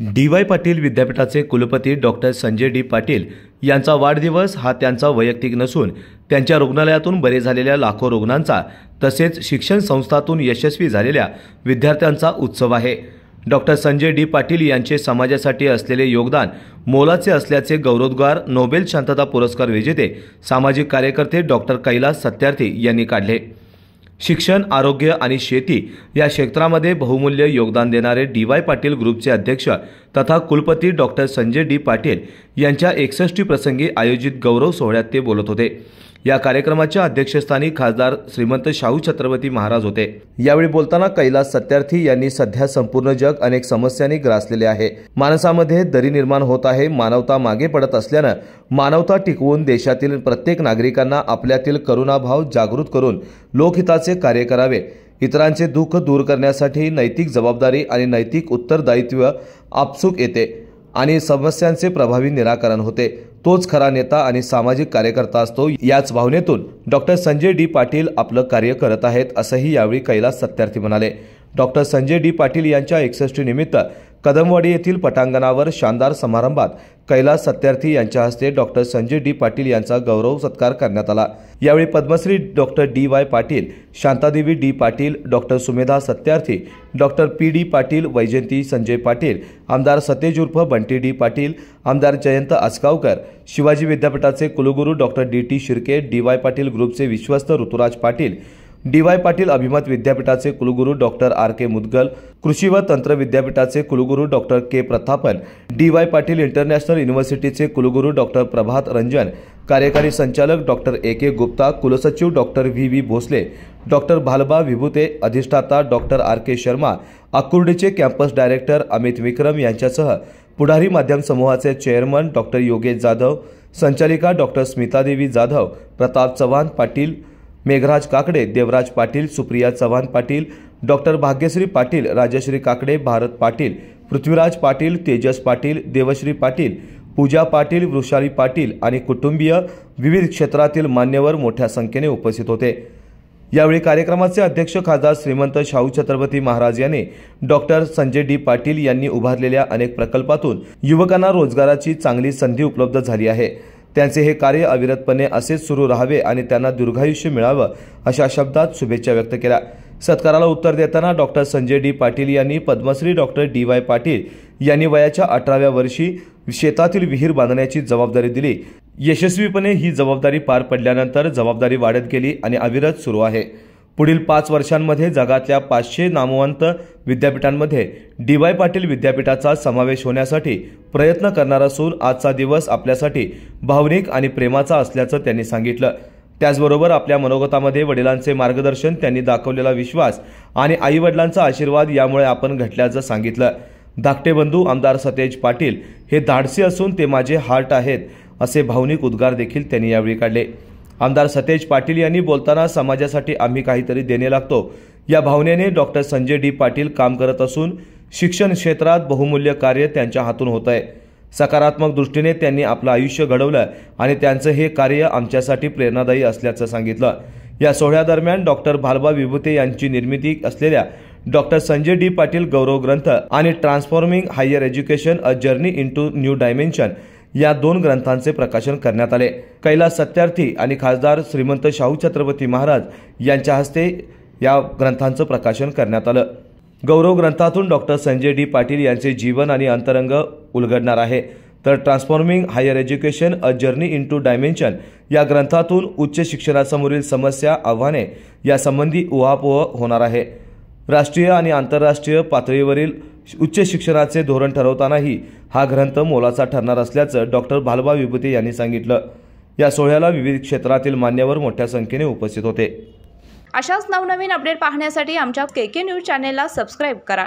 DY. Patil विद्यापीठाचे कुलपती doctor Sanjay D. Patil यांचा वाढदिवस हा त्यांचा वैयक्तिक नसून त्यांच्या रुग्णालयातून बरे झालेल्या लाखो रुग्णांचा तसेच शिक्षण संस्थांतून यशस्वी झालेल्या विद्यार्थ्यांचा उत्सव आहे। Doctor Sanjay D. पाटील यांचे समाजासाठी असलेले योगदान मोलाचे असल्याचे गौरवोद्गार नोबेल शांतता पुरस्कार विजेते सामाजिक कार्यकर्ते डॉक्टर कैलास सत्यार्थी यांनी काढले। शिक्षण, आरोग्य आणि शेती या क्षेत्रामध्ये बहुमूल्य योगदान देणारे डी.वाय. पाटील ग्रुपचे अध्यक्ष तथा कुलपती डॉक्टर संजय डी. पाटील यांच्या 61 प्रसंगी आयोजित गौरव सोहळ्यात ते बोलत होते। या कार्यक्रमाच्या अध्यक्षस्थानी खासदार श्रीमंत शाहू छत्रपती महाराज होते। यावेळी बोलताना कैलास सत्यार्थी यांनी सध्या संपूर्ण जग अनेक समस्यांनी ग्रासलेले आहे। माणसामध्ये दरी निर्माण होत आहे। मानवता मागे पडत असल्याने मानवता टिकवून देशातील प्रत्येक नागरिकांना आपल्यातील करुणाभाव जागृत करून लोकहिताचे कार्य करावे। इतरांचे दुःख दूर करण्यासाठी नैतिक जबाबदारी आणि नैतिक उत्तरदायित्व आपसूक येते आणि समस्यांचे प्रभावी निराकरण होते। तोच खरा नेता आणि सामाजिक कार्यकर्ता असतो। याच भावनेतून डॉक्टर संजय डी. पाटील आपलं कार्य करत आहेत, असंही यावेळी कैलास सत्यार्थी म्हणाले। Doctor Sanjay D. पाटील यांच्या 61 निमित्त कदमवाडी येथील पटांगणावर शानदार समारंभात कैलास सत्यार्थी यांच्या हस्ते डॉक्टर संजय डी. पाटील यांचा गौरव सत्कार करण्यात आला। यावेळी Padmashri doctor D Y. Patil, Shantadevi D. Patil, doctor Sumedha Satyarthi, doctor P. D. Patil, Vaijayanti Sanjay Patil, आमदार सतेज उर्फ बंटी डी. पाटील, आमदार जयंत आचगावकर, शिवाजी विद्यापीठाचे कुलगुरू doctor DT. Shirke, DY. Patil ग्रुपचे विश्वस्त ऋतुराज पाटील, डी.वाय. पाटील अभिमत विद्यापीठाचे कुलगुरू डॉक्टर आर.के. मुदगल, कृषी व तंत्र विद्यापीठाचे कुलगुरू डॉक्टर के. प्रतापन, डी.वाय. पाटील इंटरनॅशनल युनिव्हर्सिटीचे कुलगुरू डॉक्टर प्रभात रंजन, कार्यकारी संचालक डॉक्टर ए.के. गुप्ता, कुलसचिव doctor V. Bhosale, doctor Bhalba Vibhute, अधिष्ठाता डॉक्टर आर.के. शर्मा, आकुर्डीचे कॅम्पस डायरेक्टर अमित विक्रम यांच्यासह पुढारी माध्यम समूहाचे चेअरमन डॉक्टर योगेश जाधव, संचालिका डॉक्टर स्मितादेवी जाधव, प्रताप चव्हाण पाटील, मेघराज काकडे, देवराज पाटील, सुप्रिया चव्हाण पाटील, डॉक्टर भाग्यश्री पाटील, राजश्री काकडे, भारत पाटील, पृथ्वीराज पाटील, तेजस पाटील, देवश्री पाटील, पूजा पाटील, वृषाली पाटील आणि कुटुंबीय विविध क्षेत्रातील मान्यवर मोठ्या संख्येने उपस्थित होते। यावेळी कार्यक्रमाचे अध्यक्ष खासदार श्रीमंत शाहू छत्रपती महाराज यांनी डॉक्टर संजय डी. पाटील यांनी उभारलेल्या अनेक प्रकल्पातून युवकांना रोजगाराची चांगली संधी उपलब्ध झाली आहे। त्यांचे हे कार्य अविरतपणे असेच सुरू राहावे आणि त्यांना दीर्घायुष्य मिळावं अशा शब्दात शुभेच्छा व्यक्त केल्या। सत्काराला उत्तर देताना डॉक्टर संजय डी. पाटील यांनी पद्मश्री डॉक्टर डी.वाय. पाटील यांनी वयाच्या 18व्या वर्षी शेतातील विहीर बांधण्याची जबाबदारी दिली। यशस्वीपणे ही जबाबदारी पार पडल्यानंतर जबाबदारी वाढत गेली आणि अविरत सुरू आहे। पुढील 5 वर्षांमध्ये जगातल्या 500 नामवंत विद्यापीठांमध्ये डी.वाय. पाटील विद्यापीठाचा समावेश होण्यासाठी प्रयत्न करणार असून आजचा दिवस आपल्यासाठी भावनिक आणि प्रेमाचा असल्याचं त्यांनी सांगितलं। त्याचबरोबर आपल्या मनोगतामध्ये वडिलांचे मार्गदर्शन, त्यांनी दाखवलेला विश्वास आणि आईवडिलांचा आशीर्वाद यामुळे आपण घडल्याचं सांगितलं। धाकटे बंधू आमदार सतेज पाटील हे धाडसी असून ते माझे हार्ट आहेत, असे भावनिक उद्गार देखील त्यांनी यावेळी काढले। आमदार सतेज पाटील यांनी बोलताना समाजासाठी आम्ही काहीतरी देणे लागतो या भावनेने डॉक्टर संजय डी. पाटील काम करत असून शिक्षण क्षेत्रात बहुमूल्य कार्य त्यांच्या हातून होत आहे। सकारात्मक दृष्टीने त्यांनी आपलं आयुष्य घडवलं आणि त्यांचं हे कार्य आमच्यासाठी प्रेरणादायी असल्याचं सांगितलं। या सोहळ्यादरम्यान डॉक्टर भालबा विभूते यांची निर्मिती असलेल्या डॉक्टर संजय डी. पाटील गौरव ग्रंथ आणि transforming higher education a journey into new dimension या 2 ग्रंथांचे प्रकाशन करण्यात आले। कैलास सत्यार्थी आणि खासदार श्रीमंत शाहू छत्रपती महाराज यांच्या हस्ते या ग्रंथांचं प्रकाशन करण्यात आलं। गौरव ग्रंथातून डॉक्टर संजय डी. पाटील यांचे जीवन आणि अंतरंग उलगडणार आहे, तर transforming higher education a journey into dimension या ग्रंथातून उच्च शिक्षणासमोरील समस्या, आव्हाने यासंबंधी उहापोह होणार आहे। राष्ट्रीय आणि आंतरराष्ट्रीय पातळीवरील उच्च शिक्षणाचे धोरण ठरवतानाही हा ग्रंथ मोलाचा ठरणार असल्याचं डॉक्टर भालबा विभूते यांनी सांगितलं। या सोहळ्याला विविध क्षेत्रातील मान्यवर मोठ्या संख्येने उपस्थित होते। अशाच नवनवीन अपडेट पाहण्यासाठी आमच्या KK न्यूज चॅनेलला सबस्क्राइब करा।